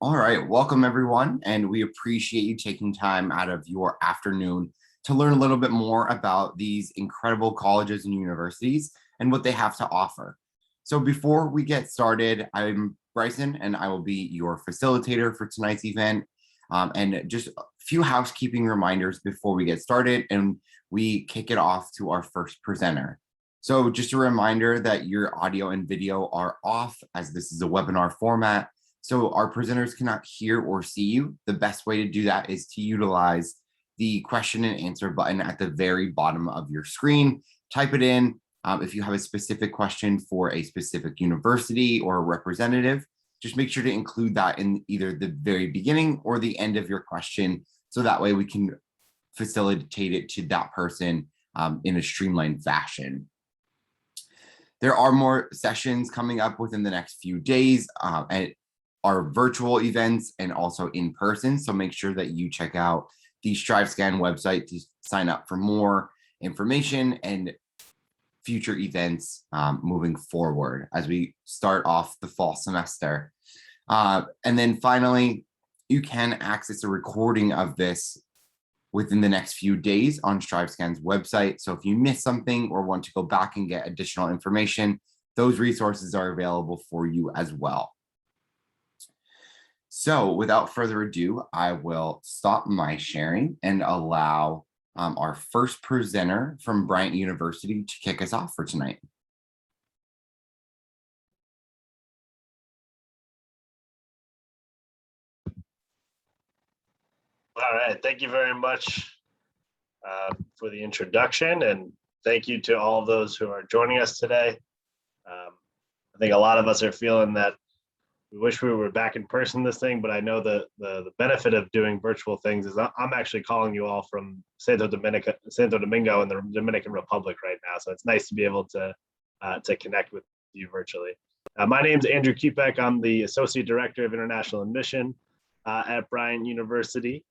All right, welcome everyone, and we appreciate you taking time out of your afternoon to learn a little bit more about these incredible colleges and universities and what they have to offer. So before we get started, I'm Bryson, and I will be your facilitator for tonight's event. And just a few housekeeping reminders before we get started and we kick it off to our first presenter. So just a reminder that your audio and video are off as this is a webinar format. So our presenters cannot hear or see you. The best way to do that is to utilize the question and answer button at the very bottom of your screen. Type it in. If you have a specific question for a specific university or a representative, just make sure to include that in either the very beginning or the end of your question. So that way we can facilitate it to that person in a streamlined fashion. There are more sessions coming up within the next few days and our virtual events and also in person. So make sure that you check out the StriveScan website to sign up for more information and future events moving forward as we start off the fall semester. And then finally, you can access a recording of this within the next few days on StriveScan's website. So if you miss something or want to go back and get additional information, those resources are available for you as well. So without further ado, I will stop my sharing and allow our first presenter from Bryant University to kick us off for tonight. All right, thank you very much for the introduction, and thank you to all of those who are joining us today. I think a lot of us are feeling that we wish we were back in person this thing, but I know the benefit of doing virtual things is I'm actually calling you all from Santo Domingo in the Dominican Republic right now. So it's nice to be able to connect with you virtually. My name is Andrew Kipek. I'm the Associate Director of International Admission at Bryant University.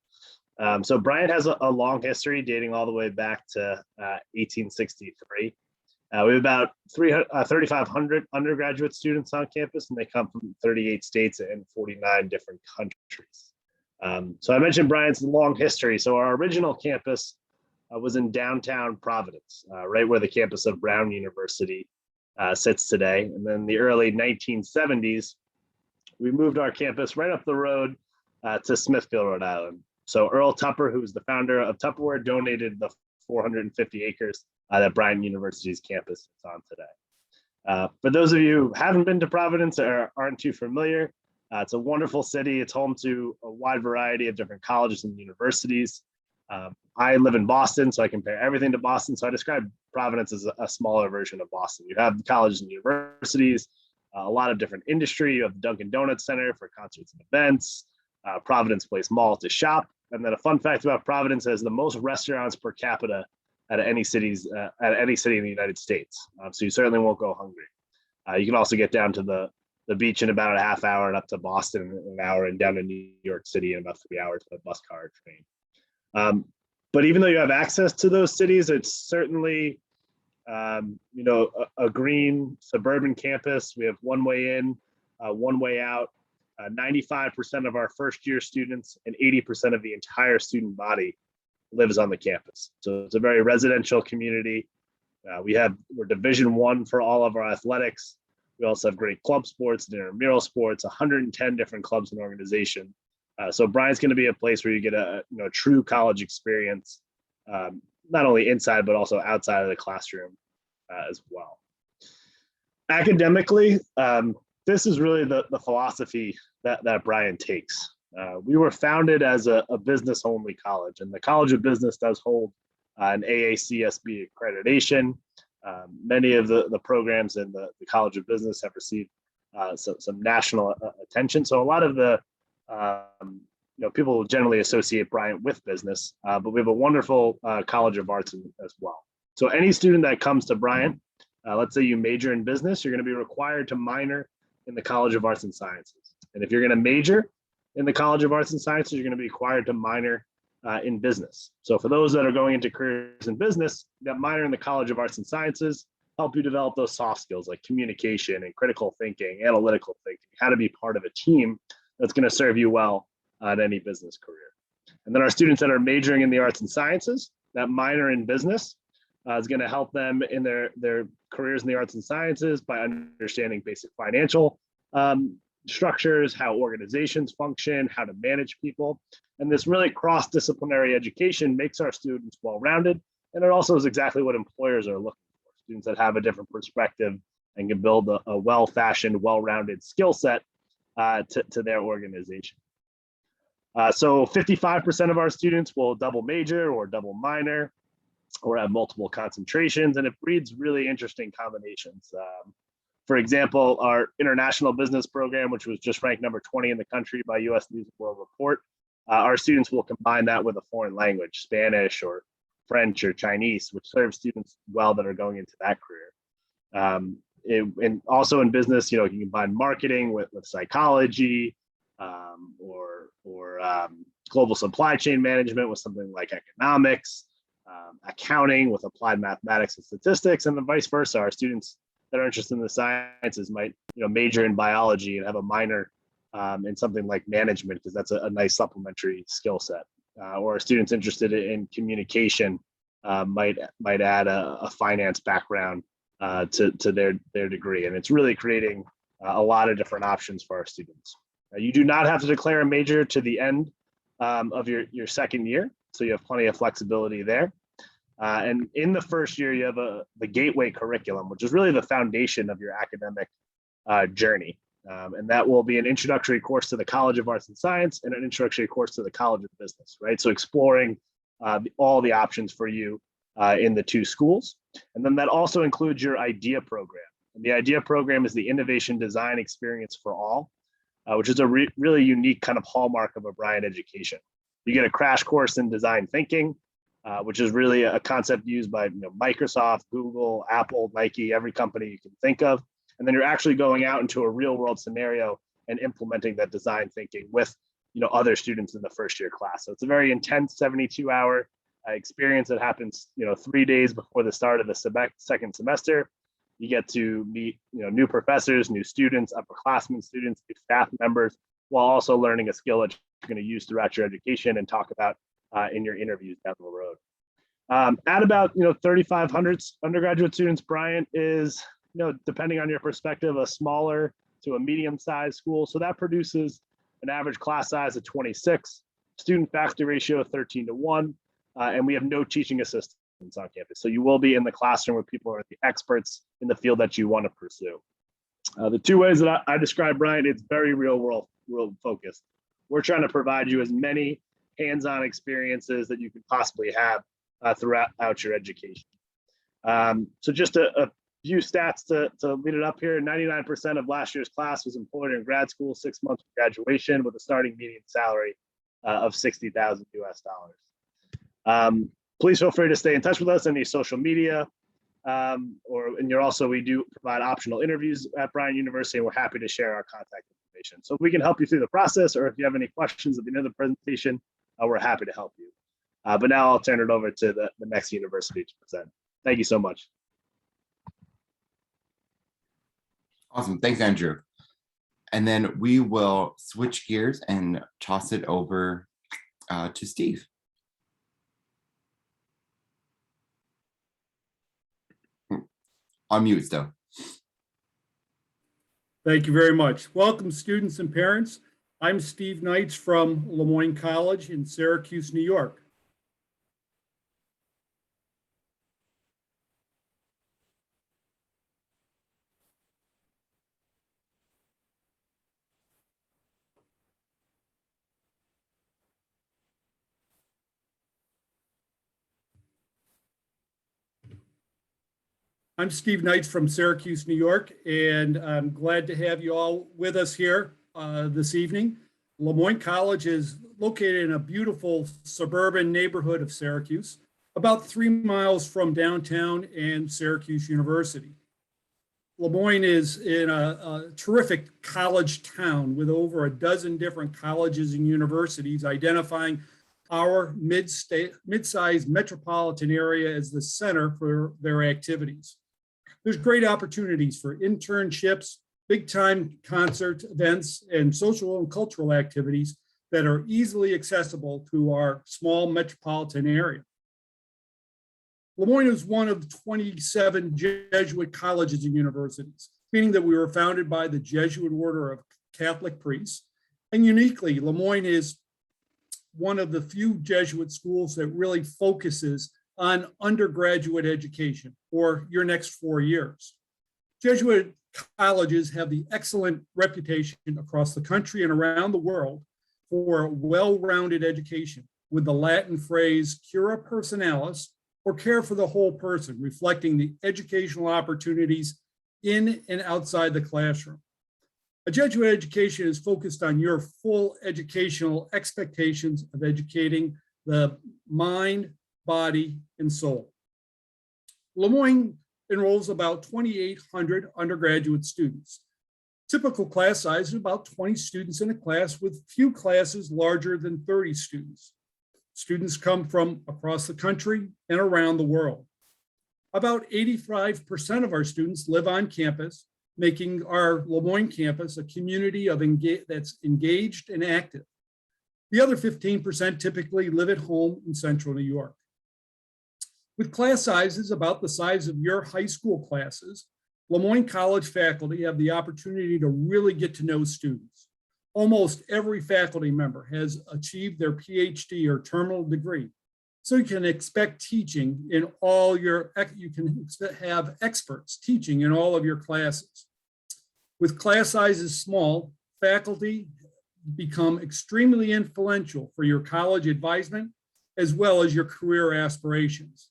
So Bryant has a long history dating all the way back to 1863. We have about 3,500 undergraduate students on campus, and they come from 38 states and 49 different countries. So I mentioned Bryant's long history. So our original campus was in downtown Providence, right where the campus of Brown University sits today. And then the early 1970s, we moved our campus right up the road to Smithfield, Rhode Island. So Earl Tupper, who was the founder of Tupperware, donated the 450 acres that Bryant University's campus is on today. For those of you who haven't been to Providence or aren't too familiar, it's a wonderful city. It's home to a wide variety of different colleges and universities. I live in Boston, so I compare everything to Boston. So I describe Providence as a smaller version of Boston. You have colleges and universities, a lot of different industry. You have the Dunkin' Donuts Center for concerts and events, Providence Place Mall to shop. And then a fun fact about Providence has the most restaurants per capita at any city in the United States. So you certainly won't go hungry. You can also get down to the beach in about a half hour and up to Boston in an hour and down to New York City in about 3 hours by bus, car, or train. But even though you have access to those cities, it's certainly a green suburban campus. We have one way in, one way out. 95% of our first year students and 80% of the entire student body lives on the campus. So it's a very residential community. We're Division I for all of our athletics. We also have great club sports and intramural sports, 110 different clubs and organizations. So Bryant's going to be a place where you get a true college experience, not only inside, but also outside of the classroom as well. Academically, this is really the philosophy that Bryant takes. We were founded as a business-only college, and the College of Business does hold an AACSB accreditation. Many of the programs in the College of Business have received some national attention. So a lot of the people generally associate Bryant with business, but we have a wonderful College of Arts as well. So any student that comes to Bryant, let's say you major in business, you're going to be required to minor in the College of Arts and Sciences. And if you're going to major in the College of Arts and Sciences, you're going to be required to minor in business. So for those that are going into careers in business, that minor in the College of Arts and Sciences help you develop those soft skills like communication and critical thinking, analytical thinking, how to be part of a team that's going to serve you well in any business career. And then our students that are majoring in the arts and sciences, that minor in business is going to help them in their careers in the arts and sciences by understanding basic financial structures, how organizations function, how to manage people. And this really cross-disciplinary education makes our students well-rounded. And it also is exactly what employers are looking for, students that have a different perspective and can build a well-fashioned, well-rounded skill set to their organization. So 55% of our students will double major or double minor or have multiple concentrations, and it breeds really interesting combinations. For example, our international business program, which was just ranked number 20 in the country by US News and World Report, our students will combine that with a foreign language, Spanish or French or Chinese, which serves students well that are going into that career. And also in business, you can combine marketing with psychology, or global supply chain management with something like economics, accounting with applied mathematics and statistics, and then vice versa. Our students that are interested in the sciences might major in biology and have a minor in something like management, because that's a nice supplementary skill set. Or our students interested in communication might add a finance background to their degree. And it's really creating a lot of different options for our students. You do not have to declare a major to the end of your second year, so you have plenty of flexibility there. And in the first year, you have the gateway curriculum, which is really the foundation of your academic journey. And that will be an introductory course to the College of Arts and Science and an introductory course to the College of Business, right? So exploring all the options for you in the two schools. And then that also includes your IDEA program. And the IDEA program is the Innovation Design Experience for All, which is a really unique kind of hallmark of a Bryant education. You get a crash course in design thinking, which is really a concept used by Microsoft, Google, Apple, Nike, every company you can think of. And then you're actually going out into a real world scenario and implementing that design thinking with other students in the first year class. So it's a very intense 72-hour experience that happens 3 days before the start of the second semester. You get to meet new professors, new students, upperclassmen students, new staff members, while also learning a skill that you're going to use throughout your education and talk about in your interviews down the road. At about 3,500 undergraduate students, Bryant is, depending on your perspective, a smaller to a medium-sized school. So that produces an average class size of 26, student faculty ratio of 13:1, and we have no teaching assistants on campus. So you will be in the classroom with people who are the experts in the field that you want to pursue. The two ways that I describe Bryant, it's very real world focused. We're trying to provide you as many hands-on experiences that you could possibly have throughout your education. So just a few stats to lead it up here. 99% of last year's class was employed in grad school, 6 months of graduation with a starting median salary of $60,000 US. Please feel free to stay in touch with us on any social media, we do provide optional interviews at Bryant University, and we're happy to share our contact information. So if we can help you through the process, or if you have any questions at the end of the presentation, we're happy to help you. But now I'll turn it over to the next university to present. Thank you so much. Awesome. Thanks, Andrew. And then we will switch gears and toss it over to Steve. On mute still. Thank you very much. Welcome, students and parents. I'm Steve Knights from Moyne College in Syracuse, New York. I'm Steve Knights from Syracuse, New York, and I'm glad to have you all with us here this evening. Moyne College is located in a beautiful suburban neighborhood of Syracuse, about 3 miles from downtown and Syracuse University. Moyne is in a terrific college town with over a dozen different colleges and universities, identifying our mid-sized metropolitan area as the center for their activities. There's great opportunities for internships, big time concert events and social and cultural activities that are easily accessible to our small metropolitan area. Lemoyne is one of 27 Jesuit colleges and universities, meaning that we were founded by the Jesuit Order of Catholic Priests. And uniquely, Lemoyne is one of the few Jesuit schools that really focuses on undergraduate education, or your next 4 years. Jesuit colleges have the excellent reputation across the country and around the world for well-rounded education, with the Latin phrase cura personalis, or care for the whole person, reflecting the educational opportunities in and outside the classroom. A Jesuit education is focused on your full educational expectations of educating the mind, body, and soul. Lemoyne enrolls about 2,800 undergraduate students. Typical class size is about 20 students in a class, with few classes larger than 30 students. Students come from across the country and around the world. About 85% of our students live on campus, making our Lemoyne campus a community that's engaged and active. The other 15% typically live at home in central New York. With class sizes about the size of your high school classes, Moyne College faculty have the opportunity to really get to know students. Almost every faculty member has achieved their PhD or terminal degree. So you can expect teaching in all your, you can have experts teaching in all of your classes. With class sizes small, faculty become extremely influential for your college advisement as well as your career aspirations.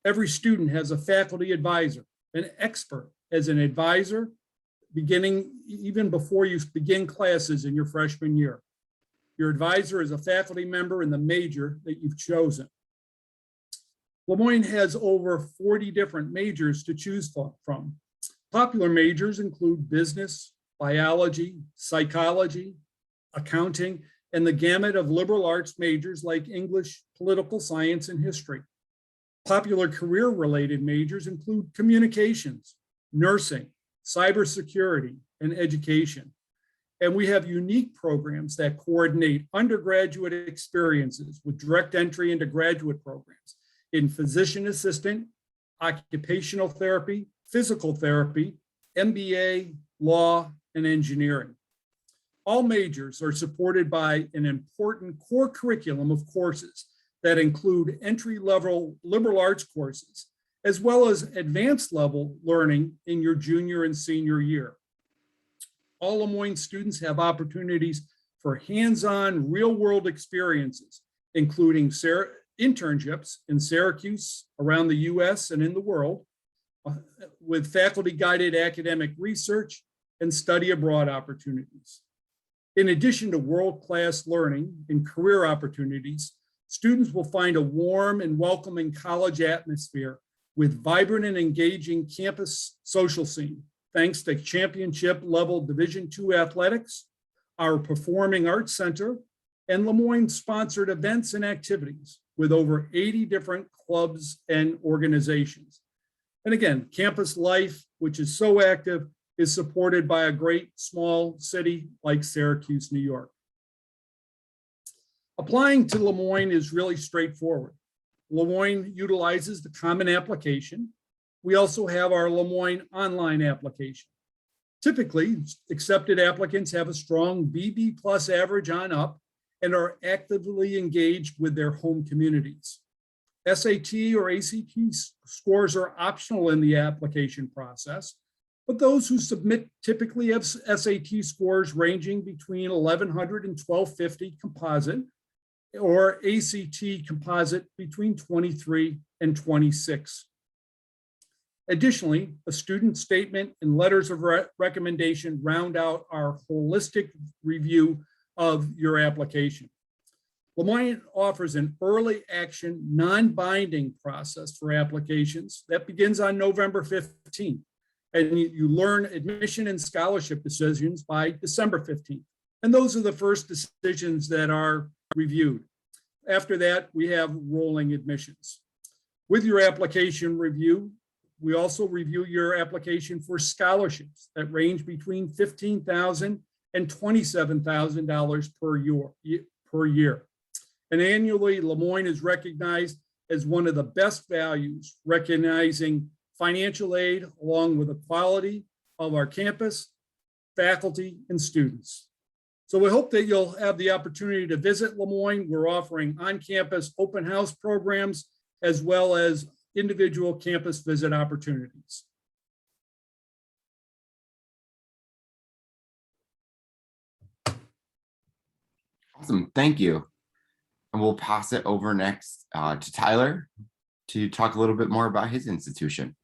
Every student has a faculty advisor, an expert as an advisor, beginning even before you begin classes in your freshman year. Your advisor is a faculty member in the major that you've chosen. Lemoyne has over 40 different majors to choose from. Popular majors include business, biology, psychology, accounting, and the gamut of liberal arts majors like English, political science, and history. Popular career-related majors include communications, nursing, cybersecurity, and education. And we have unique programs that coordinate undergraduate experiences with direct entry into graduate programs in physician assistant, occupational therapy, physical therapy, MBA, law, and engineering. All majors are supported by an important core curriculum of courses that include entry-level liberal arts courses, as well as advanced level learning in your junior and senior year. All Lemoyne students have opportunities for hands-on real-world experiences, including internships in Syracuse, around the US and in the world, with faculty-guided academic research and study abroad opportunities. In addition to world-class learning and career opportunities, students will find a warm and welcoming college atmosphere with vibrant and engaging campus social scene, thanks to championship level Division II athletics, our Performing Arts Center, and Lemoyne sponsored events and activities with over 80 different clubs and organizations. And again, campus life, which is so active, is supported by a great small city like Syracuse, New York. Applying to Lemoyne is really straightforward. Lemoyne utilizes the common application. We also have our Lemoyne online application. Typically, accepted applicants have a strong BB+ average on up and are actively engaged with their home communities. SAT or ACT scores are optional in the application process, but those who submit typically have SAT scores ranging between 1,100 and 1,250 composite, or ACT composite between 23 and 26. Additionally, a student statement and letters of recommendation round out our holistic review of your application. Lemoyne offers an early action, non-binding process for applications that begins on November 15th. And you learn admission and scholarship decisions by December 15th. And those are the first decisions that are reviewed. After that, we have rolling admissions. With your application review, We also review your application for scholarships that range between $15,000 and $27,000 per year. And annually, Lemoyne is recognized as one of the best values, recognizing financial aid along with the quality of our campus, faculty, and students. So we hope that you'll have the opportunity to visit Lemoyne. We're offering on-campus open house programs as well as individual campus visit opportunities. Awesome, thank you. And we'll pass it over next to Tyler to talk a little bit more about his institution.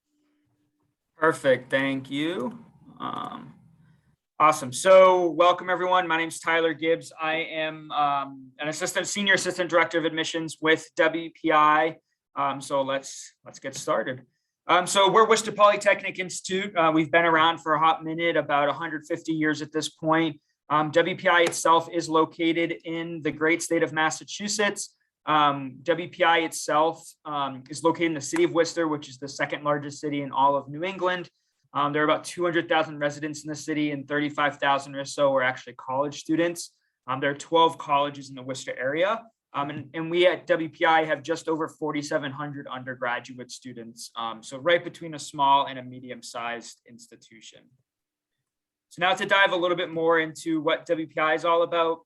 Perfect, thank you. Awesome. So welcome everyone. My name is Tyler Gibbs. I am an senior assistant director of admissions with WPI. So let's get started. So we're Worcester Polytechnic Institute. We've been around for a hot minute, about 150 years at this point. WPI itself is located in the great state of Massachusetts. WPI itself is located in the city of Worcester, which is the second largest city in all of New England. There are about 200,000 residents in the city, and 35,000 or so are actually college students. There are 12 colleges in the Worcester area. And we at WPI have just over 4,700 undergraduate students. So right between a small and a medium-sized institution. So now to dive a little bit more into what WPI is all about.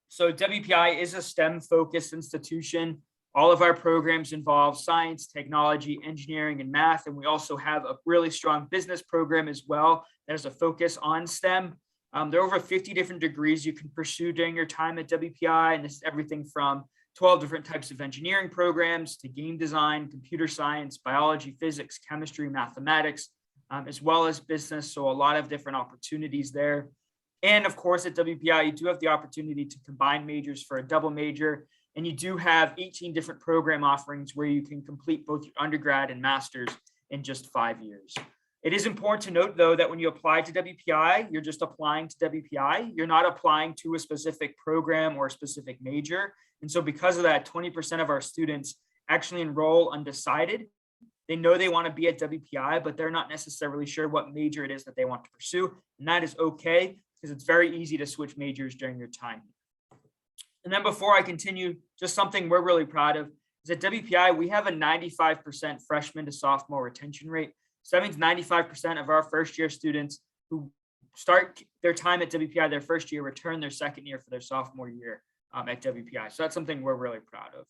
So WPI is a STEM-focused institution. All of our programs involve science, technology, engineering, and math. And we also have a really strong business program as well that has a focus on STEM. There are over 50 different degrees you can pursue during your time at WPI. And this is everything from 12 different types of engineering programs to game design, computer science, biology, physics, chemistry, mathematics, as well as business. So a lot of different opportunities there. And of course, at WPI, you do have the opportunity to combine majors for a double major. And you do have 18 different program offerings where you can complete both your undergrad and master's in just 5 years. It is important to note, though, that when you apply to WPI, you're just applying to WPI. You're not applying to a specific program or a specific major. And so because of that, 20% of our students actually enroll undecided. They know they want to be at WPI, but they're not necessarily sure what major it is that they want to pursue. And that is okay, because it's very easy to switch majors during your time. And then before I continue, just something we're really proud of is at WPI, we have a 95% freshman to sophomore retention rate. So that means 95% of our first year students who start their time at WPI their first year return their second year for their sophomore year at WPI. So that's something we're really proud of.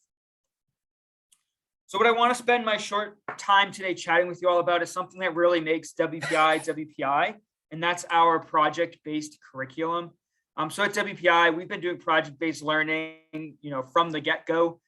So what I want to spend my short time today chatting with you all about is something that really makes WPI WPI, and that's our project-based curriculum. So at WPI, we've been doing project-based learning, from the get-go.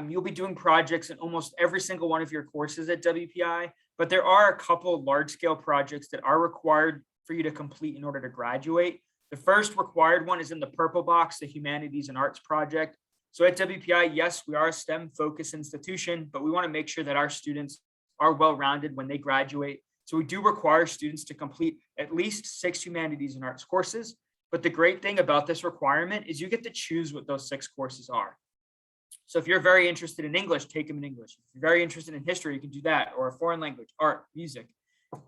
You'll be doing projects in almost every single one of your courses at WPI, but there are a couple large-scale projects that are required for you to complete in order to graduate. The first required one is in the purple box, the Humanities and Arts project. So at WPI, yes, we are a STEM-focused institution, but we want to make sure that our students are well-rounded when they graduate. So we do require students to complete at least 6 Humanities and Arts courses. But the great thing about this requirement is you get to choose what those 6 courses are. So if you're very interested in English, take them in English. If you're very interested in history, you can do that, or a foreign language, art, music.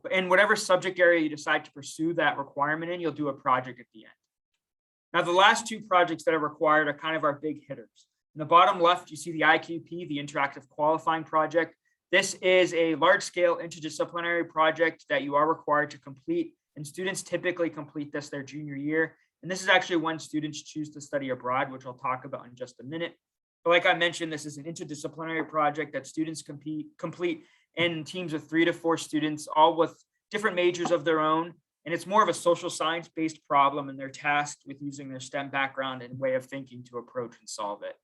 In whatever subject area you decide to pursue that requirement in, you'll do a project at the end. Now, the last 2 projects that are required are kind of our big hitters. In the bottom left, you see the IQP, the Interactive Qualifying Project. This is a large-scale interdisciplinary project that you are required to complete. And students typically complete this their junior year. And this is actually when students choose to study abroad, which I'll talk about in just a minute. But like I mentioned, this is an interdisciplinary project that students complete in teams of 3 to 4 students, all with different majors of their own. And it's more of a social science-based problem, and they're tasked with using their STEM background and way of thinking to approach and solve it.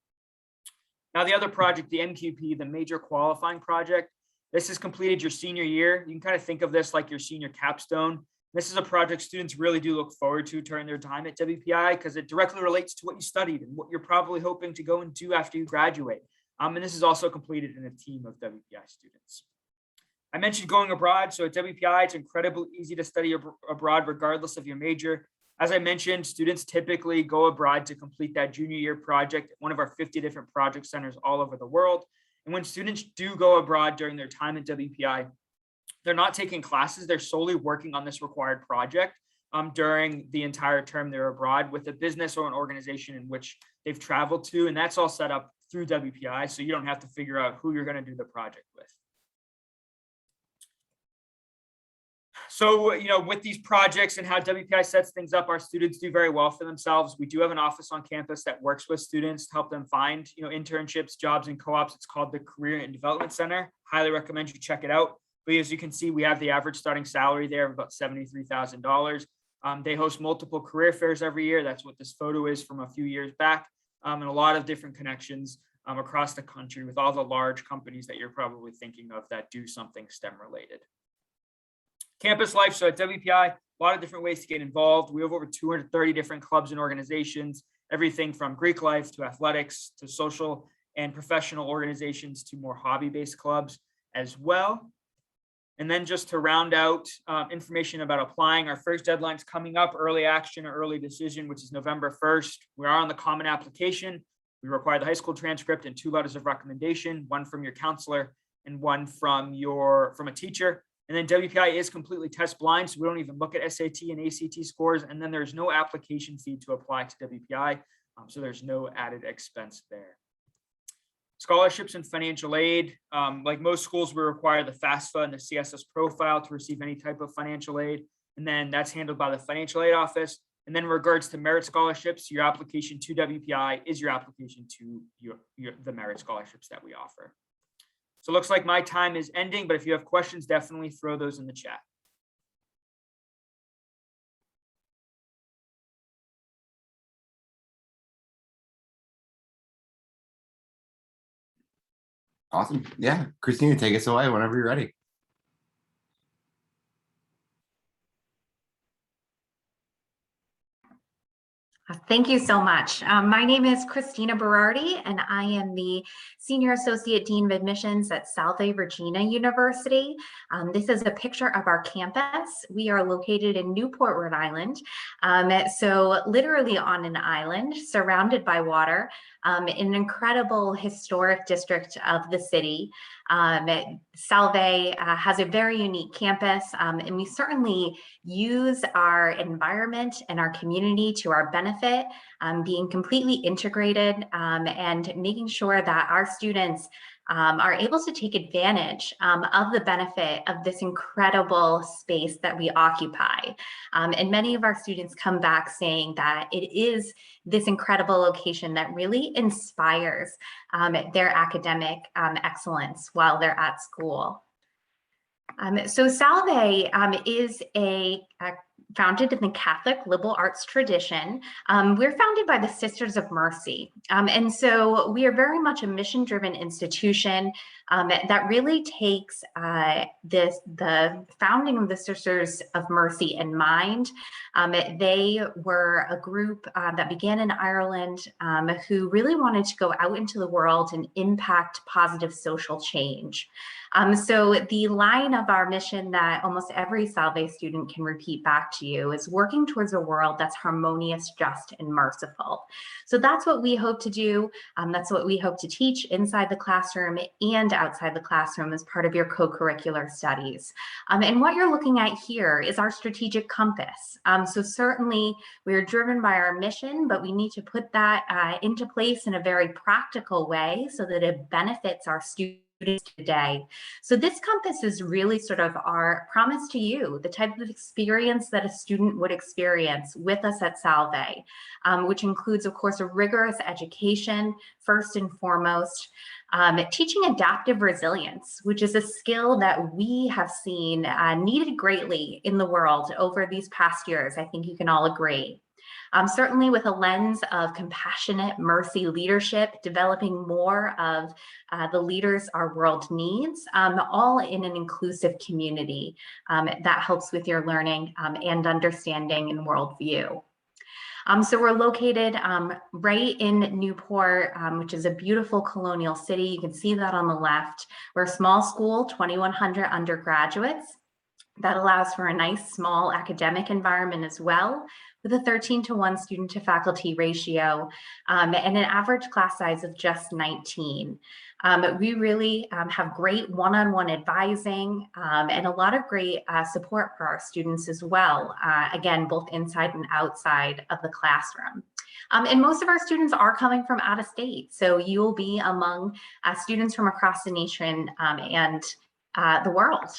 Now, the other project, the MQP, the Major Qualifying Project, this is completed your senior year. You can kind of think of this like your senior capstone. This is a project students really do look forward to during their time at WPI because it directly relates to what you studied and what you're probably hoping to go and do after you graduate. And this is also completed in a team of WPI students. I mentioned going abroad. So at WPI, it's incredibly easy to study abroad regardless of your major. As I mentioned, students typically go abroad to complete that junior year project at one of our 50 different project centers all over the world. And when students do go abroad during their time at WPI, they're not taking classes, they're solely working on this required project during the entire term they're abroad with a business or an organization in which they've traveled to. And that's all set up through WPI, so you don't have to figure out who you're going to do the project with. So, with these projects and how WPI sets things up, our students do very well for themselves. We do have an office on campus that works with students to help them find, internships, jobs, and co-ops. It's called the Career and Development Center. Highly recommend you check it out. But as you can see, we have the average starting salary there of about $73,000. They host multiple career fairs every year. That's what this photo is from a few years back. And a lot of different connections across the country with all the large companies that you're probably thinking of that do something STEM related. Campus life. So at WPI, a lot of different ways to get involved. We have over 230 different clubs and organizations, everything from Greek life to athletics to social and professional organizations to more hobby-based clubs as well. And then just to round out information about applying, our first deadline's coming up, early action or early decision, which is November 1st. We are on the common application. We require the high school transcript and 2 letters of recommendation, one from your counselor and one from a teacher. And then WPI is completely test blind, so we don't even look at SAT and ACT scores. And then there's no application fee to apply to WPI, so there's no added expense there. Scholarships and financial aid. Like most schools, we require the FAFSA and the CSS profile to receive any type of financial aid. And then that's handled by the financial aid office. And then in regards to merit scholarships, your application to WPI is your application to the merit scholarships that we offer. So it looks like my time is ending, but if you have questions, definitely throw those in the chat. Awesome. Yeah. Christina, take us away whenever you're ready. Thank you so much. My name is Christina Berardi, and I am the Senior Associate Dean of Admissions at Salve, Regina University. This is a picture of our campus. We are located in Newport, Rhode Island. So literally on an island surrounded by water, in an incredible historic district of the city. Salve has a very unique campus, and we certainly use our environment and our community to our benefit, being completely integrated and making sure that our students are able to take advantage of the benefit of this incredible space that we occupy. And many of our students come back saying that it is this incredible location that really inspires their academic excellence while they're at school. So Salve is founded in the Catholic liberal arts tradition. We're founded by the Sisters of Mercy. And so we are very much a mission-driven institution that really takes the founding of the Sisters of Mercy in mind. They were a group that began in Ireland who really wanted to go out into the world and impact positive social change. So the line of our mission that almost every Salve student can repeat back to you is working towards a world that's harmonious, just, and merciful. So that's what we hope to do. That's what we hope to teach inside the classroom and outside the classroom as part of your co-curricular studies. And what you're looking at here is our strategic compass. So certainly we are driven by our mission, but we need to put that into place in a very practical way so that it benefits our students today. So this compass is really sort of our promise to you, the type of experience that a student would experience with us at Salve, which includes, of course, a rigorous education, first and foremost, teaching adaptive resilience, which is a skill that we have seen needed greatly in the world over these past years. I think you can all agree. Certainly with a lens of compassionate mercy leadership, developing more of the leaders our world needs, all in an inclusive community that helps with your learning and understanding and worldview. So we're located right in Newport, which is a beautiful colonial city. You can see that on the left. We're a small school, 2,100 undergraduates. That allows for a nice small academic environment as well, with a 13-to-1 student to faculty ratio and an average class size of just 19. We really have great one-on-one advising and a lot of great support for our students as well. Again, both inside and outside of the classroom. And most of our students are coming from out of state. So you will be among students from across the nation and the world.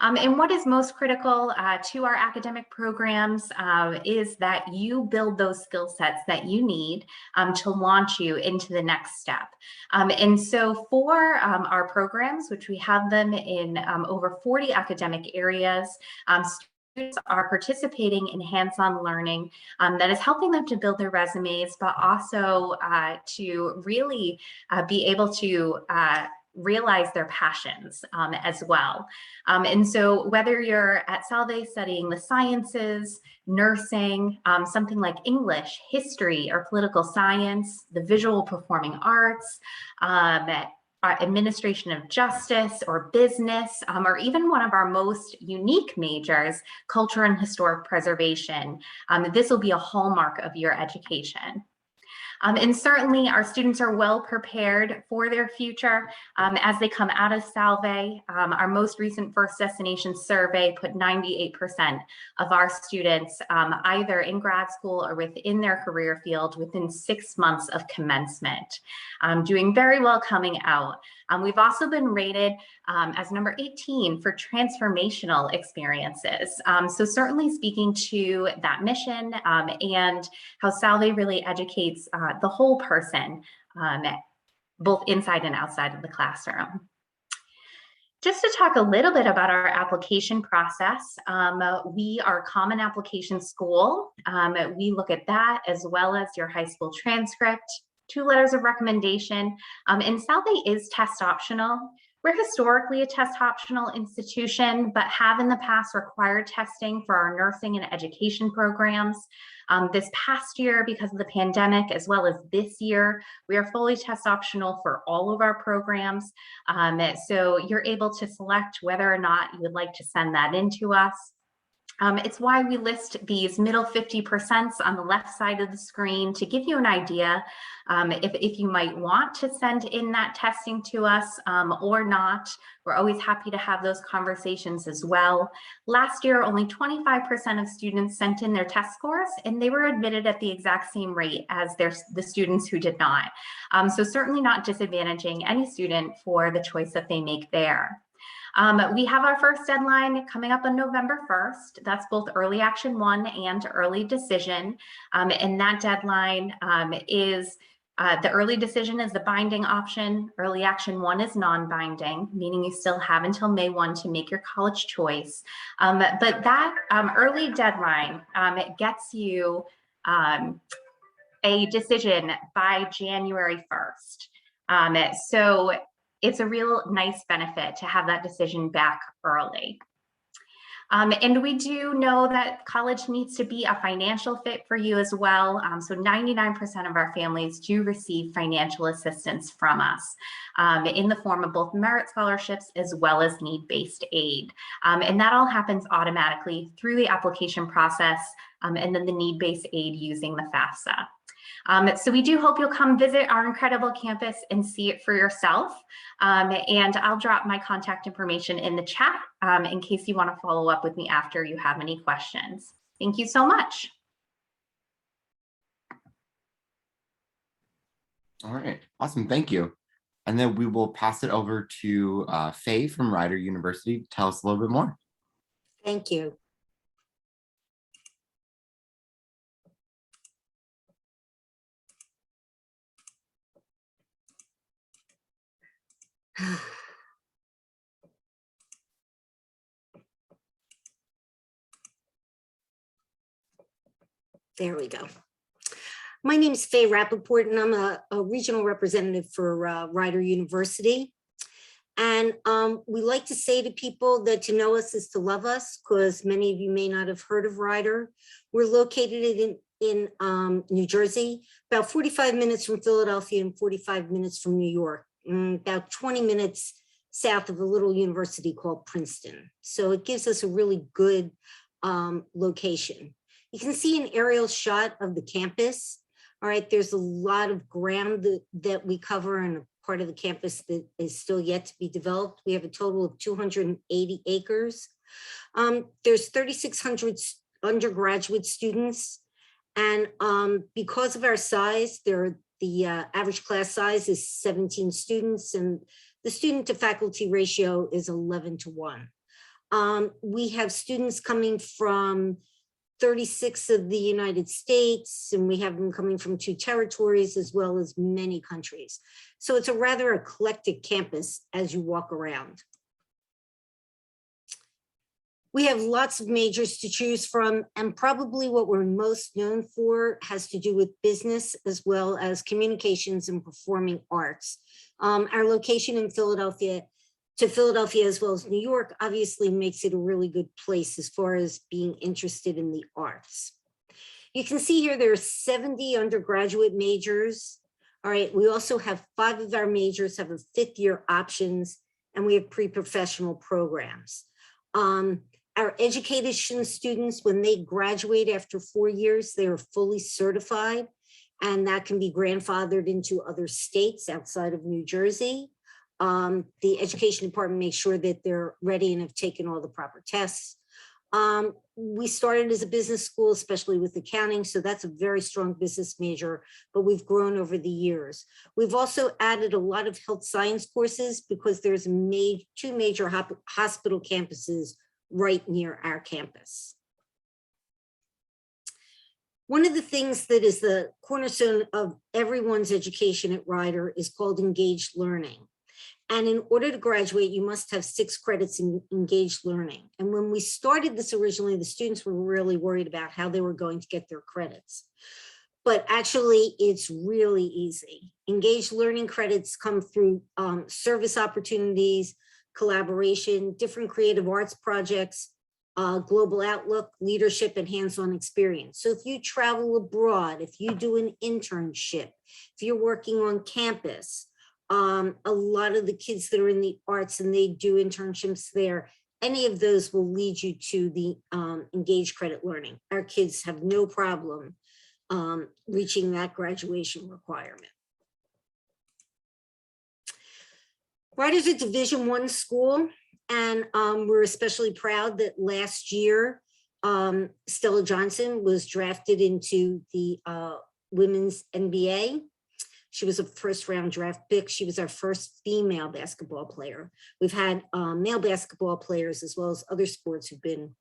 And what is most critical to our academic programs is that you build those skill sets that you need to launch you into the next step. And so for our programs, which we have them in over 40 academic areas, students are participating in hands-on learning that is helping them to build their resumes, but also to really be able to realize their passions as well. And so whether you're at Salve studying the sciences, nursing, something like English, history, or political science, the visual performing arts, administration of justice or business, or even one of our most unique majors, culture and historic preservation, this will be a hallmark of your education. And certainly our students are well prepared for their future as they come out of Salve. Our most recent First Destination survey put 98% of our students either in grad school or within their career field within 6 months of commencement, doing very well coming out. We've also been rated as number 18 for transformational experiences. So certainly speaking to that mission and how Salve really educates the whole person, both inside and outside of the classroom. Just to talk a little bit about our application process, we are a common application school. We look at that as well as your high school transcript, 2 letters of recommendation, and Salve is test optional. We're historically a test optional institution, but have in the past required testing for our nursing and education programs. This past year, because of the pandemic, as well as this year, we are fully test optional for all of our programs. So you're able to select whether or not you would like to send that in to us. It's why we list these middle 50% on the left side of the screen to give you an idea if you might want to send in that testing to us or not. We're always happy to have those conversations as well. Last year, only 25% of students sent in their test scores, and they were admitted at the exact same rate as the students who did not. So certainly not disadvantaging any student for the choice that they make there. We have our first deadline coming up on November 1st. That's both Early Action 1 and Early Decision. And that deadline is, the Early Decision is the binding option. Early Action 1 is non-binding, meaning you still have until May 1 to make your college choice. But that early deadline, it gets you a decision by January 1st. So it's a real nice benefit to have that decision back early. And we do know that college needs to be a financial fit for you as well. So 99% of our families do receive financial assistance from us in the form of both merit scholarships as well as need-based aid. And that all happens automatically through the application process and then the need-based aid using the FAFSA. So we do hope you'll come visit our incredible campus and see it for yourself. And I'll drop my contact information in the chat in case you want to follow up with me after you have any questions. Thank you so much. All right, awesome, thank you. And then we will pass it over to Faye from Ryder University to tell us a little bit more. Thank you. There we go. My name is Faye Rappaport, and I'm a regional representative for Ryder University. And we like to say to people that to know us is to love us, because many of you may not have heard of Ryder. We're located in New Jersey, about 45 minutes from Philadelphia and 45 minutes from New York, about 20 minutes south of a little university called Princeton. So it gives us a really good location. You can see an aerial shot of the campus. All right, there's a lot of ground that we cover and part of the campus that is still yet to be developed. We have a total of 280 acres. There's 3,600 undergraduate students. And because of our size, the average class size is 17 students, and the student to faculty ratio is 11:1. We have students coming from 36 of the United States, and we have them coming from 2 territories as well as many countries. So it's a rather eclectic campus as you walk around. We have lots of majors to choose from, and probably what we're most known for has to do with business as well as communications and performing arts. Our location in Philadelphia as well as New York obviously makes it a really good place as far as being interested in the arts. You can see here there are 70 undergraduate majors. All right, we also have 5 of our majors have a 5th-year options, and we have pre-professional programs. Our education students, when they graduate after 4 years, they are fully certified, and that can be grandfathered into other states outside of New Jersey. The education department makes sure that they're ready and have taken all the proper tests. We started as a business school, especially with accounting, so that's a very strong business major, but we've grown over the years. We've also added a lot of health science courses because there's 2 major hospital campuses right near our campus. One of the things that is the cornerstone of everyone's education at Ryder is called engaged learning. And in order to graduate, you must have 6 credits in engaged learning. And when we started this originally, the students were really worried about how they were going to get their credits. But actually, it's really easy. Engaged learning credits come through service opportunities, collaboration, different creative arts projects, global outlook, leadership, and hands-on experience. So if you travel abroad, if you do an internship, if you're working on campus, a lot of the kids that are in the arts and they do internships there, any of those will lead you to the engaged credit learning. Our kids have no problem reaching that graduation requirement. Ryder's a Division I school, and we're especially proud that last year, Stella Johnson was drafted into the women's NBA. She was a 1st-round draft pick. She was our first female basketball player. We've had male basketball players as well as other sports who've been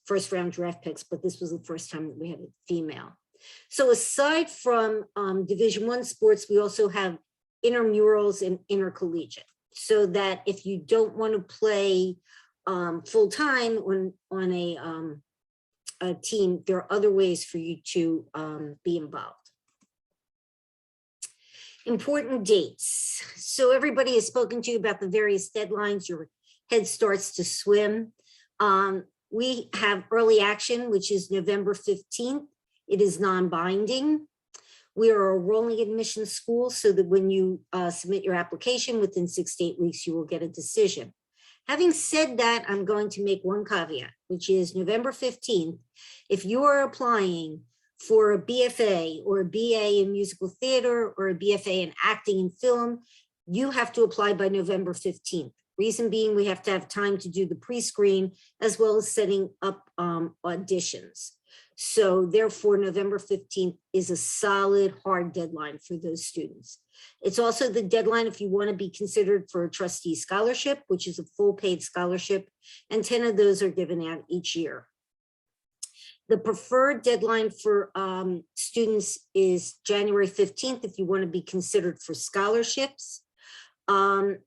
1st-round draft picks, but this was the first time that we had a female. So aside from Division I sports, we also have intramurals and intercollegiate, so that if you don't want to play full-time on a team, there are other ways for you to be involved. Important dates. So everybody has spoken to you about the various deadlines. Your head starts to swim. We have early action, which is November 15th. It is non-binding. We are a rolling admission school, so that when you submit your application within 6 to 8 weeks, you will get a decision. Having said that, I'm going to make one caveat, which is November 15th. If you are applying for a BFA or a BA in musical theater or a BFA in acting and film, you have to apply by November 15th. Reason being, we have to have time to do the pre-screen as well as setting up auditions. So therefore, November 15th is a solid, hard deadline for those students. It's also the deadline if you want to be considered for a trustee scholarship, which is a full paid scholarship, and 10 of those are given out each year. The preferred deadline for students is January 15th if you want to be considered for scholarships. And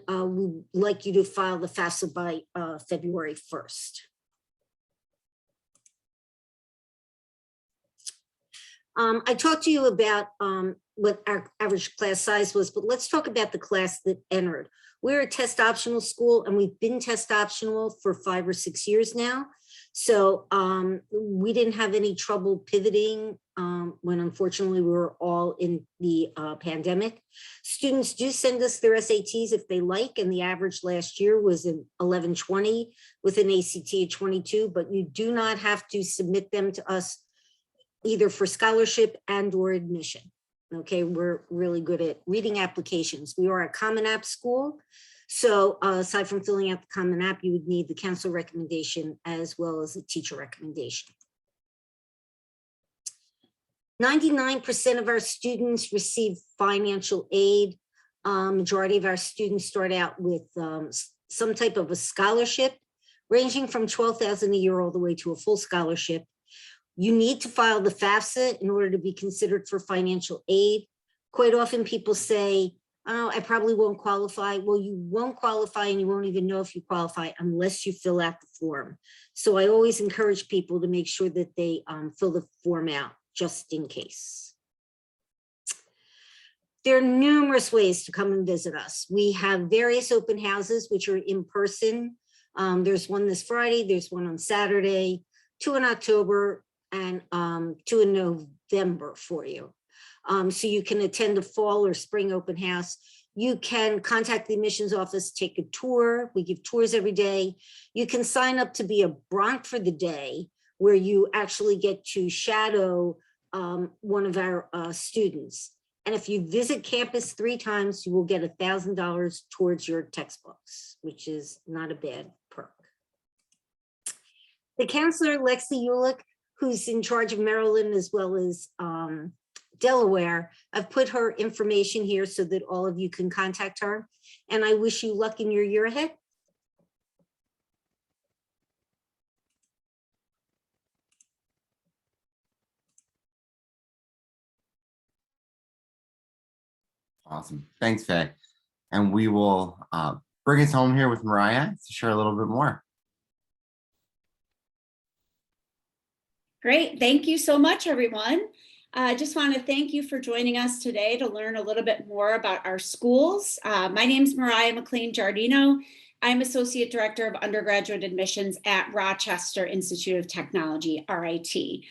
we'd like you to file the FAFSA by February 1st. I talked to you about what our average class size was, but let's talk about the class that entered. We're a test optional school, and we've been test optional for 5 or 6 years now. So we didn't have any trouble pivoting when unfortunately we were all in the pandemic. Students do send us their SATs if they like, and the average last year was an 1120 with an ACT of 22, but you do not have to submit them to us either for scholarship and or admission. Okay, we're really good at reading applications. We are a Common App school. So aside from filling out the Common App, you would need the counselor recommendation as well as a teacher recommendation. 99% of our students receive financial aid. Majority of our students start out with some type of a scholarship, ranging from $12,000 a year all the way to a full scholarship. You need to file the FAFSA in order to be considered for financial aid. Quite often people say, oh, I probably won't qualify. Well, you won't qualify and you won't even know if you qualify unless you fill out the form. So I always encourage people to make sure that they fill the form out just in case. There are numerous ways to come and visit us. We have various open houses, which are in person. There's one this Friday, there's one on Saturday, 2 in October, and 2 in November for you. So you can attend a fall or spring open house. You can contact the admissions office, take a tour. We give tours every day. You can sign up to be a Bronc for the day, where you actually get to shadow one of our students. And if you visit campus 3 times, you will get $1,000 towards your textbooks, which is not a bad perk. The counselor, Lexi Ulick, who's in charge of Maryland as well as Delaware, I've put her information here so that all of you can contact her. And I wish you luck in your year ahead. Awesome. Thanks, Faye. And we will bring us home here with Mariah to share a little bit more. Great. Thank you so much, everyone. I just want to thank you for joining us today to learn a little bit more about our schools. My name is Mariah McLean Giardino. I'm Associate Director of Undergraduate Admissions at Rochester Institute of Technology, RIT.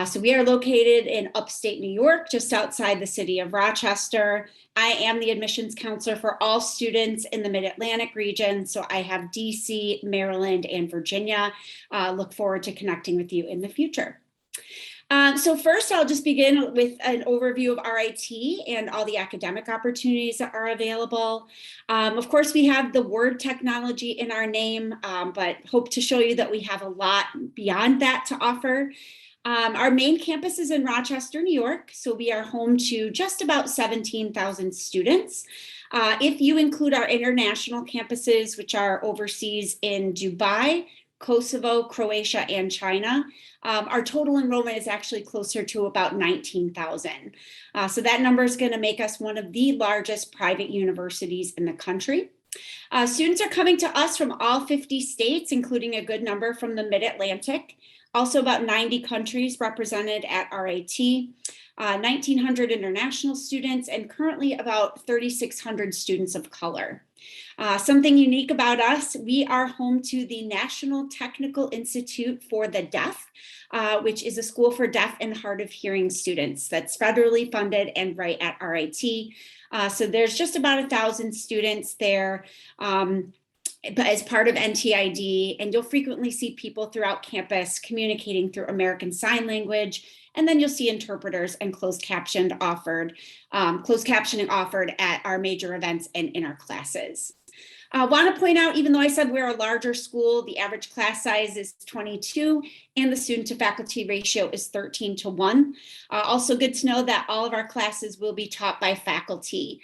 So we are located in upstate New York, just outside the city of Rochester. I am the admissions counselor for all students in the Mid-Atlantic region. So I have DC, Maryland, and Virginia. Look forward to connecting with you in the future. So first, I'll just begin with an overview of RIT and all the academic opportunities that are available. Of course, we have the word technology in our name, but hope to show you that we have a lot beyond that to offer. Our main campus is in Rochester, New York, so we are home to just about 17,000 students. If you include our international campuses, which are overseas in Dubai, Kosovo, Croatia, and China, our total enrollment is actually closer to about 19,000. So that number is going to make us one of the largest private universities in the country. Students are coming to us from all 50 states, including a good number from the Mid-Atlantic. Also about 90 countries represented at RIT, 1,900 international students, and currently about 3,600 students of color. Something unique about us, we are home to the National Technical Institute for the Deaf, which is a school for deaf and hard of hearing students that's federally funded and right at RIT. So there's just about 1,000 students there as part of NTID, and you'll frequently see people throughout campus communicating through American Sign Language, and then you'll see interpreters and closed captioning offered at our major events and in our classes. I want to point out, even though I said we're a larger school, the average class size is 22 and the student to faculty ratio is 13:1. Also good to know that all of our classes will be taught by faculty.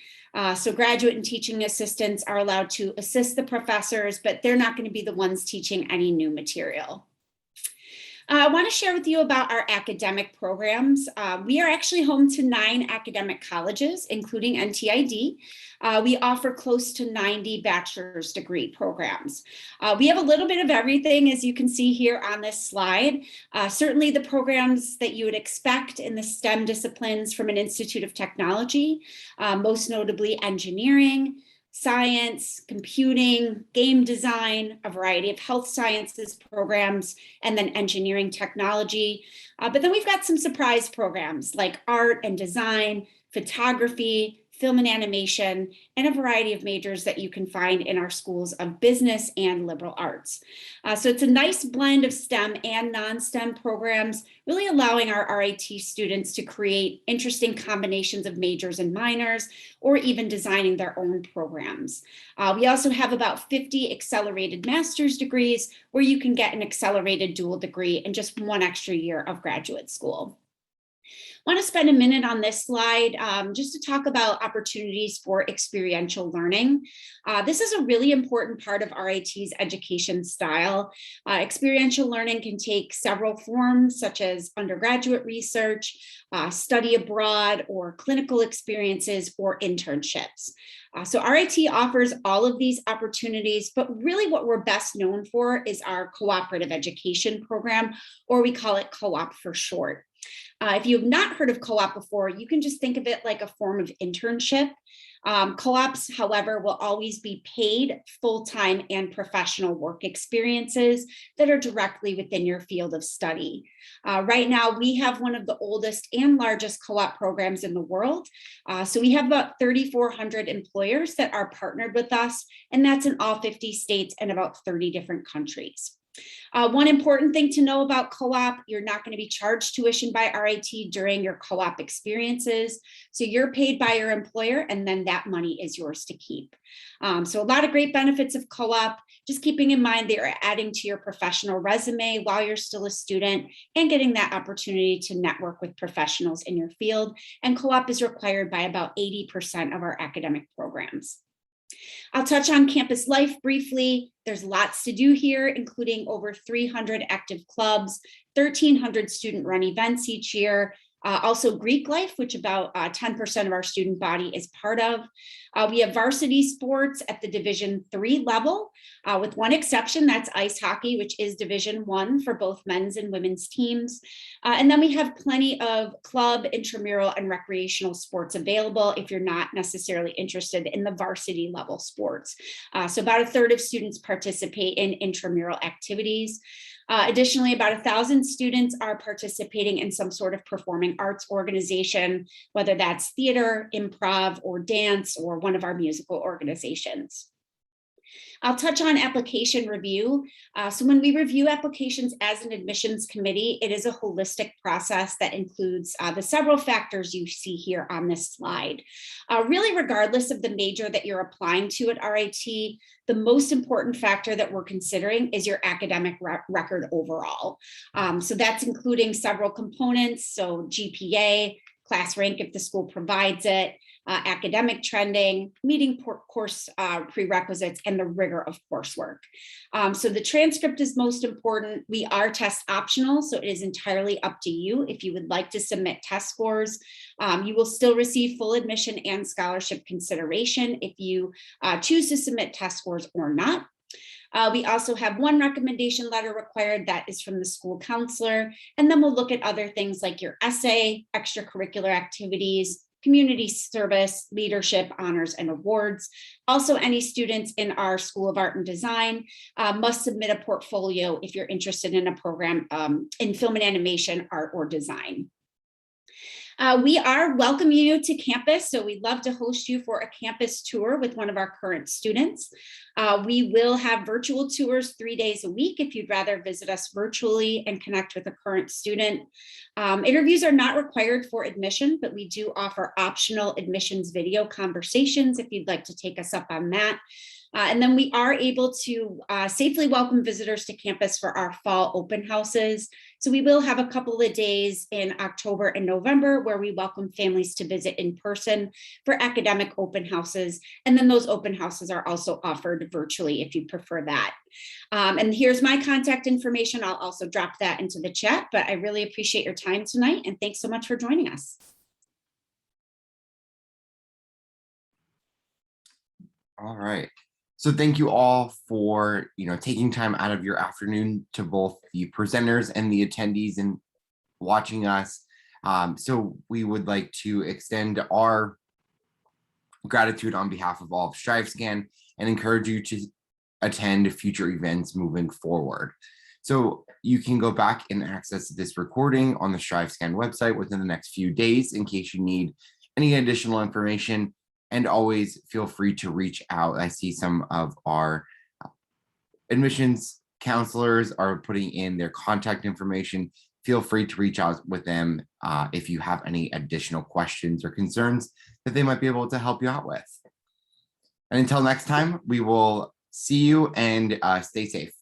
So graduate and teaching assistants are allowed to assist the professors, but they're not going to be the ones teaching any new material. I want to share with you about our academic programs. We are actually home to 9 academic colleges, including NTID. We offer close to 90 bachelor's degree programs. We have a little bit of everything, as you can see here on this slide. Certainly the programs that you would expect in the STEM disciplines from an Institute of Technology, most notably engineering, science, computing, game design, a variety of health sciences programs, and then engineering technology. But then we've got some surprise programs like art and design, photography, film and animation, and a variety of majors that you can find in our schools of business and liberal arts. So it's a nice blend of STEM and non-STEM programs, really allowing our RIT students to create interesting combinations of majors and minors, or even designing their own programs. We also have about 50 accelerated master's degrees where you can get an accelerated dual degree in just 1 extra year of graduate school. I want to spend a minute on this slide just to talk about opportunities for experiential learning. This is a really important part of RIT's education style. Experiential learning can take several forms, such as undergraduate research, study abroad, or clinical experiences, or internships. So RIT offers all of these opportunities, but really what we're best known for is our cooperative education program, or we call it co-op for short. If you have not heard of co-op before, you can just think of it like a form of internship. Co-ops, however, will always be paid full-time and professional work experiences that are directly within your field of study. Right now, we have one of the oldest and largest co-op programs in the world. So we have about 3,400 employers that are partnered with us, and that's in all 50 states and about 30 different countries. One important thing to know about co-op, you're not going to be charged tuition by RIT during your co-op experiences. So you're paid by your employer, and then that money is yours to keep. So a lot of great benefits of co-op, just keeping in mind that you're adding to your professional resume while you're still a student and getting that opportunity to network with professionals in your field. And co-op is required by about 80% of our academic programs. I'll touch on campus life briefly. There's lots to do here, including over 300 active clubs, 1,300 student-run events each year. Also Greek life, which about 10% of our student body is part of. We have varsity sports at the Division III level, with one exception, that's ice hockey, which is Division I for both men's and women's teams. And then we have plenty of club, intramural, and recreational sports available if you're not necessarily interested in the varsity level sports. So about a third of students participate in intramural activities. Additionally, about 1,000 students are participating in some sort of performing arts organization, whether that's theater, improv, or dance, or one of our musical organizations. I'll touch on application review. So when we review applications as an admissions committee, it is a holistic process that includes the several factors you see here on this slide. Really, regardless of the major that you're applying to at RIT, the most important factor that we're considering is your academic record overall. So that's including several components, so GPA, class rank if the school provides it, academic trending, meeting course prerequisites, and the rigor of coursework. So the transcript is most important. We are test optional, so it is entirely up to you if you would like to submit test scores. You will still receive full admission and scholarship consideration if you choose to submit test scores or not. We also have one recommendation letter required that is from the school counselor, and then we'll look at other things like your essay, extracurricular activities, community service, leadership, honors, and awards. Also, any students in our School of Art and Design must submit a portfolio if you're interested in a program in film and animation, art, or design. We are welcoming you to campus, so we'd love to host you for a campus tour with one of our current students. We will have virtual tours 3 days a week if you'd rather visit us virtually and connect with a current student. Interviews are not required for admission, but we do offer optional admissions video conversations if you'd like to take us up on that. And then we are able to safely welcome visitors to campus for our fall open houses. So we will have a couple of days in October and November where we welcome families to visit in person for academic open houses. And then those open houses are also offered virtually if you prefer that. And here's my contact information. I'll also drop that into the chat, but I really appreciate your time tonight. And thanks so much for joining us. All right. So thank you all for, taking time out of your afternoon to both the presenters and the attendees and watching us. So we would like to extend our gratitude on behalf of all of StriveScan and encourage you to attend future events moving forward. So you can go back and access this recording on the StriveScan website within the next few days in case you need any additional information. And always feel free to reach out. I see some of our admissions counselors are putting in their contact information. Feel free to reach out with them if you have any additional questions or concerns that they might be able to help you out with. And until next time, we will see you and stay safe.